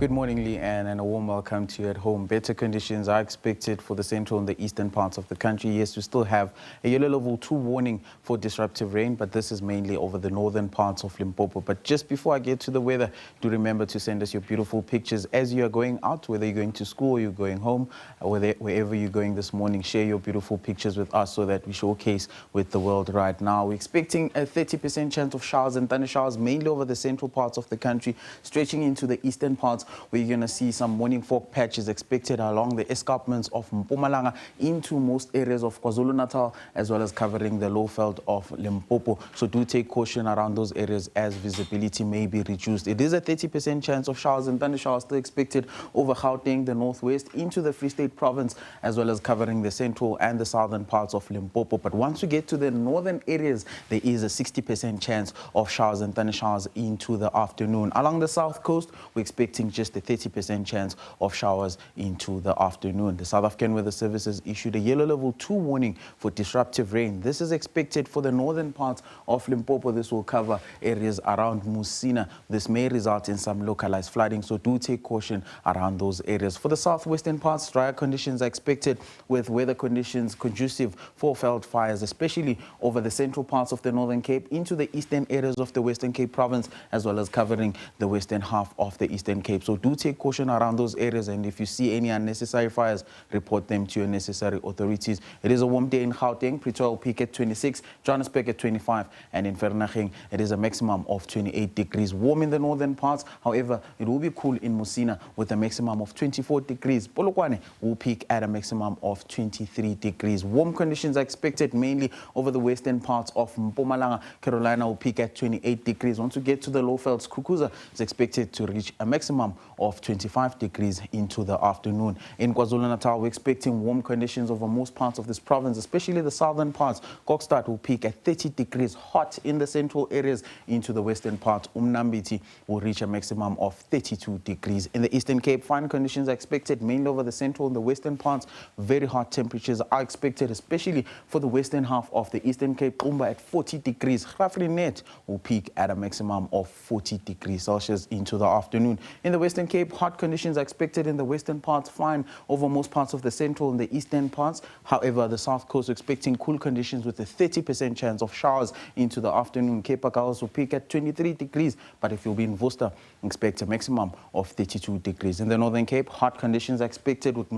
Good morning, Leanne, and a warm welcome to you at home. Better conditions are expected for the central and the eastern parts of the country. Yes, we still have a yellow level 2 warning for disruptive rain, but this is mainly over the northern parts of Limpopo. But just before I get to the weather, do remember to send us your beautiful pictures as you are going out, whether you're going to school or you're going home, or wherever you're going this morning. Share your beautiful pictures with us so that we showcase with the world right now. We're expecting a 30% chance of showers and thunder showers, mainly over the central parts of the country, stretching into the eastern parts, where you're going to see some morning fog patches expected along the escarpments of Mpumalanga into most areas of KwaZulu-Natal, as well as covering the lowveld of Limpopo. So do take caution around those areas as visibility may be reduced. It is a 30% chance of showers and thunder showers still expected over Gauteng, the northwest, into the Free State province, as well as covering the central and the southern parts of Limpopo. But once we get to the northern areas, there is a 60% chance of showers and thunder showers into the afternoon. Along the south coast, we're expecting just a 30% chance of showers into the afternoon. The South African Weather Service has issued a yellow level 2 warning for disruptive rain. This is expected for the northern parts of Limpopo. This will cover areas around Musina. This may result in some localized flooding, so do take caution around those areas. For the southwestern parts, drier conditions are expected with weather conditions conducive for veld fires, especially over the central parts of the Northern Cape into the eastern areas of the Western Cape province, as well as covering the western half of the Eastern Cape. So do take caution around those areas, and if you see any unnecessary fires, report them to your necessary authorities. It is a warm day in Gauteng. Pretoria will peak at 26, Johannesburg at 25, and in Vereeniging it is a maximum of 28 degrees. Warm in the northern parts, however, it will be cool in Musina with a maximum of 24 degrees. Polokwane will peak at a maximum of 23 degrees. Warm conditions are expected mainly over the western parts of Mpumalanga. Carolina will peak at 28 degrees. Once we get to the lowvelds, Kukuza is expected to reach a maximum of 25 degrees into the afternoon. In KwaZulu-Natal, we're expecting warm conditions over most parts of this province, especially the southern parts. Kokstad will peak at 30 degrees, hot in the central areas into the western part. Umnambiti will reach a maximum of 32 degrees. In the Eastern Cape, fine conditions are expected mainly over the central and the western parts. Very hot temperatures are expected, especially for the western half of the Eastern Cape. Kumba at 40 degrees. Graaff-Reinet will peak at a maximum of 40 degrees Celsius into the afternoon. In the Western Cape, hot conditions are expected in the western parts, fine over most parts of the central and the eastern parts. However, the south coast expecting cool conditions with a 30% chance of showers into the afternoon. Cape Girls will peak at 23 degrees, but if you'll be in Worcester, expect a maximum of 32 degrees. In the Northern Cape, hot conditions are expected with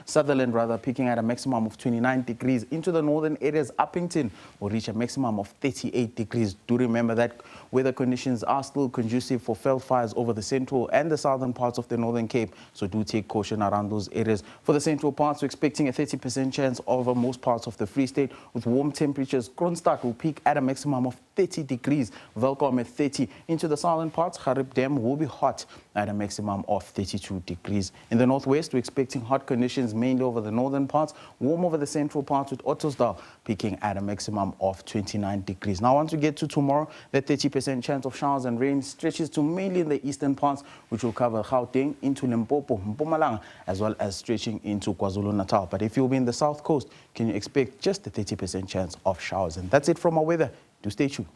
Sutherland peaking at a maximum of 29 degrees. Into the northern areas, Uppington will reach a maximum of 38 degrees. Do remember that weather conditions are still conducive for veld fires over the central and the southern parts of the Northern Cape, so do take caution around those areas. For the central parts, we're expecting a 30% chance over most parts of the Free State with warm temperatures. Kroonstad will peak at a maximum of 30 degrees, Welkom at 30. Into the southern parts, Harib Dam will be hot at a maximum of 32 degrees. In the northwest, we're expecting hot conditions mainly over the northern parts, warm over the central parts with Ottosdal peaking at a maximum of 29 degrees. Now, once we get to tomorrow, the 30% chance of showers and rain stretches to mainly in the eastern parts, which will cover Gauteng into Limpopo, Mpumalanga, as well as stretching into KwaZulu-Natal. But if you'll be in the south coast, can you expect just a 30% chance of showers? And that's it from our weather. Do stay tuned.